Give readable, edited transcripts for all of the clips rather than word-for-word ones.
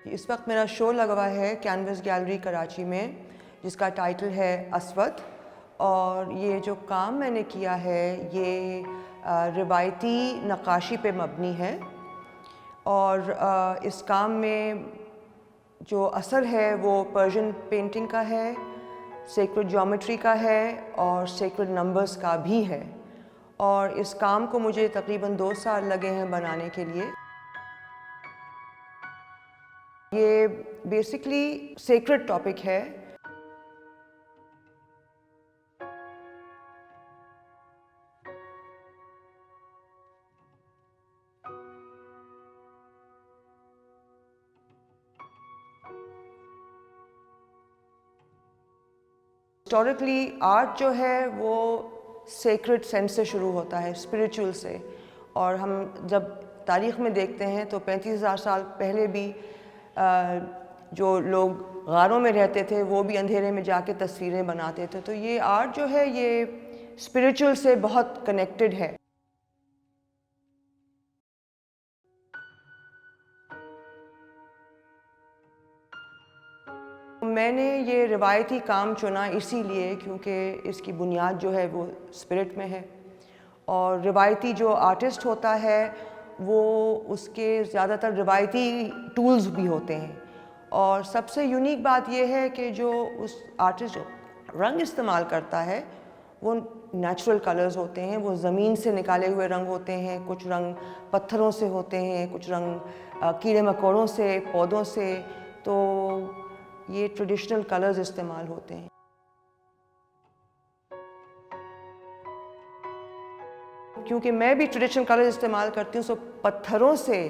इस वक्त मेरा शो लगा हुआ है कैनवस गैलरी कराची में, जिसका टाइटल है अस्वद। और ये जो काम मैंने किया है ये रिवायती नक्काशी पे मबनी है। और इस काम में जो असर है वो पर्शियन पेंटिंग का है, सेक्रेड ज्योमेट्री का है और सेक्रेड नंबर्स का भी है। और इस काम को मुझे तकरीबन 2 साल लगे हैं बनाने के लिए। ये बेसिकली सेक्रेड टॉपिक है। हिस्टोरिकली आर्ट जो है वो सेक्रेड सेंस से शुरू होता है, स्पिरिचुअल से। और हम जब तारीख़ में देखते हैं तो 35,000 साल पहले भी जो लोग गारों में रहते थे वो भी अंधेरे में जाके तस्वीरें बनाते थे। तो ये आर्ट जो है ये स्पिरिचुअल से बहुत कनेक्टेड है। मैंने ये रिवायती काम चुना इसीलिए क्योंकि इसकी बुनियाद जो है वो स्पिरिट में है। और रिवायती जो आर्टिस्ट होता है वो उसके ज़्यादातर रिवायती टूल्स भी होते हैं। और सबसे यूनिक बात यह है कि जो उस आर्टिस्ट जो रंग इस्तेमाल करता है वो नेचुरल कलर्स होते हैं, वो ज़मीन से निकाले हुए रंग होते हैं। कुछ रंग पत्थरों से होते हैं, कुछ रंग कीड़े मकोड़ों से, पौधों से। तो ये ट्रेडिशनल कलर्स इस्तेमाल होते हैं। क्योंकि मैं भी ट्रेडिशनल कलर्स इस्तेमाल करती हूँ, सो पत्थरों से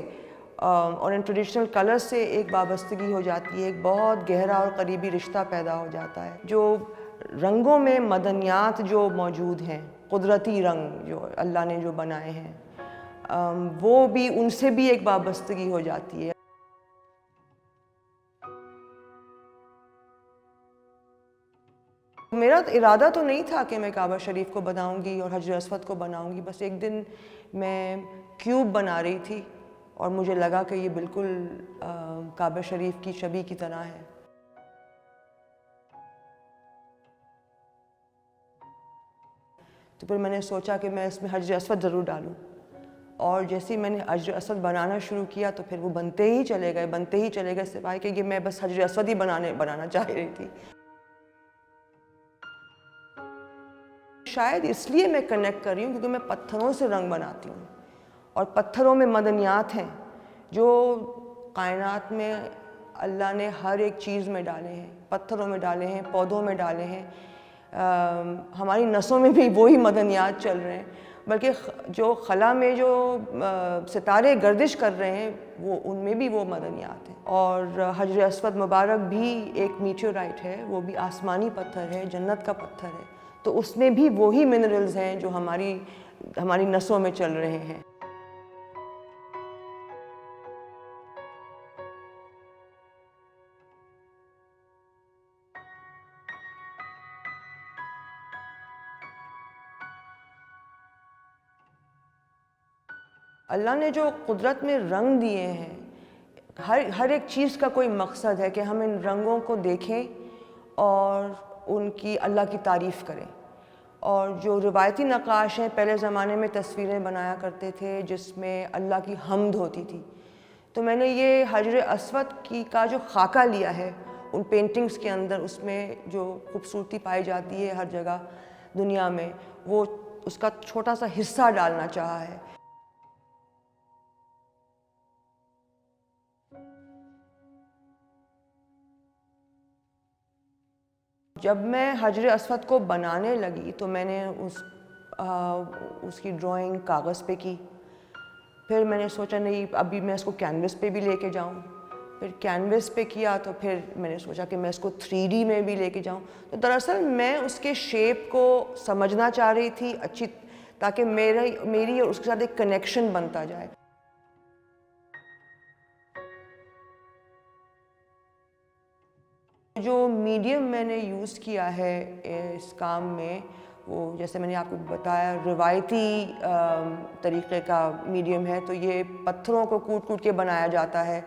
और इन ट्रेडिशनल कलर्स से एक वाबस्तगी हो जाती है, एक बहुत गहरा और करीबी रिश्ता पैदा हो जाता है। जो रंगों में मदनियात जो मौजूद हैं, कुदरती रंग जो अल्लाह ने जो बनाए हैं, वो भी उनसे भी एक वाबस्तगी हो जाती है। मेरा इरादा तो नहीं था कि मैं काबा शरीफ को बनाऊंगी और हजर अस्वद को बनाऊंगी। बस एक दिन मैं क्यूब बना रही थी और मुझे लगा कि ये बिल्कुल काबा शरीफ की छवि की तरह है। तो फिर मैंने सोचा कि मैं इसमें हजर अस्वद ज़रूर डालूं। और जैसे ही मैंने हजर अस्वद बनाना शुरू किया तो फिर वो बनते ही चले गए, सिवाय कि मैं बस हजर अस्वद ही बनाना चाह रही थी। शायद इसलिए मैं कनेक्ट कर रही हूँ क्योंकि मैं पत्थरों से रंग बनाती हूँ और पत्थरों में मदनियात हैं जो कायनात में अल्लाह ने हर एक चीज़ में डाले हैं। पत्थरों में डाले हैं, पौधों में डाले हैं, हमारी नसों में भी वही मदनियात चल रहे हैं। बल्कि जो खला में जो सितारे गर्दिश कर रहे हैं वो उनमें भी वो मदनियात हैं। और हजर अस्वद मुबारक भी एक मीटियोराइट है, वो भी आसमानी पत्थर है, जन्नत का पत्थर है। तो उसमें भी वही मिनरल्स हैं जो हमारी नसों में चल रहे हैं। अल्लाह ने जो कुदरत में रंग दिए हैं, हर एक चीज़ का कोई मकसद है कि हम इन रंगों को देखें और उनकी अल्लाह की तारीफ़ करें। और जो रिवायती नक्काश हैं पहले ज़माने में तस्वीरें बनाया करते थे जिसमें अल्लाह की हम्द होती थी। तो मैंने ये हजर अस्वद का जो खाका लिया है उन पेंटिंग्स के अंदर, उसमें जो खूबसूरती पाई जाती है हर जगह दुनिया में, वो उसका छोटा सा हिस्सा डालना चाहा है। जब मैं हजर अस्वद को बनाने लगी तो मैंने उसकी ड्राइंग कागज़ पे की। फिर मैंने सोचा नहीं, अभी मैं इसको कैनवस पे भी लेके जाऊं। फिर कैनवस पे किया तो फिर मैंने सोचा कि मैं इसको 3D में भी लेके जाऊं। तो दरअसल मैं उसके शेप को समझना चाह रही थी अच्छी, ताकि मेरी और उसके साथ एक कनेक्शन बनता जाए। जो मीडियम मैंने यूज़ किया है इस काम में, वो जैसे मैंने आपको बताया रिवायती तरीक़े का मीडियम है। तो ये पत्थरों को कूट कूट के बनाया जाता है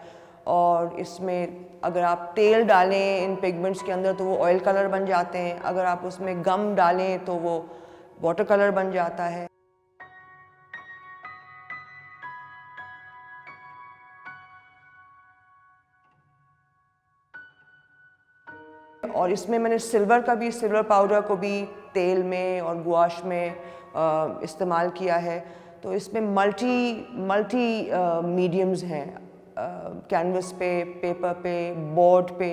और इसमें अगर आप तेल डालें इन पिगमेंट्स के अंदर तो वो ऑयल कलर बन जाते हैं, अगर आप उसमें गम डालें तो वो वाटर कलर बन जाता है। और इसमें मैंने सिल्वर पाउडर को भी तेल में और गुआश में इस्तेमाल किया है। तो इसमें मल्टी मीडियम्स हैं, कैनवस पे, पेपर पे, बोर्ड पे,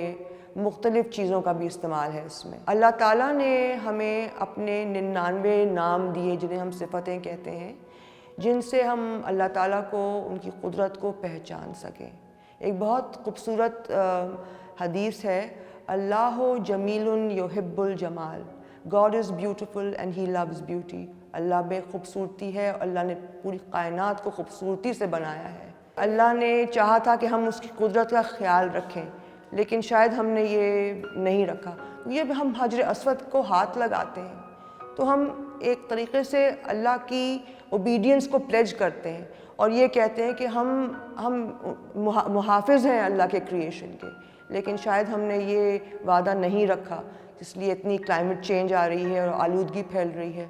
मुख्तलिफ़ चीज़ों का भी इस्तेमाल है इसमें। अल्लाह ताला ने हमें अपने 99 नाम दिए जिन्हें हम सिफ़तें कहते हैं, जिनसे हम अल्लाह ताला को, उनकी कुदरत को पहचान सकें। एक बहुत खूबसूरत हदीस है, अल्लाह जमीलुन युहिब्बुल जमाल, God is beautiful and he loves beauty. Allah बेखूबसूरती है, अल्लाह ने पूरी कायनात को खूबसूरती से बनाया है। अल्लाह ने चाहा था कि हम उसकी कुदरत का ख्याल रखें, लेकिन शायद हमने ये नहीं रखा। ये हम हजर अस्वद को हाथ लगाते हैं तो हम एक तरीक़े से अल्लाह की ओबीडियंस को प्लेज करते हैं और ये कहते हैं कि हम मुहाफ़िज़ हैं अल्लाह के क्रिएशन के, लेकिन शायद हमने ये वादा नहीं रखा, इसलिए इतनी क्लाइमेट चेंज आ रही है और आलूदगी फैल रही है।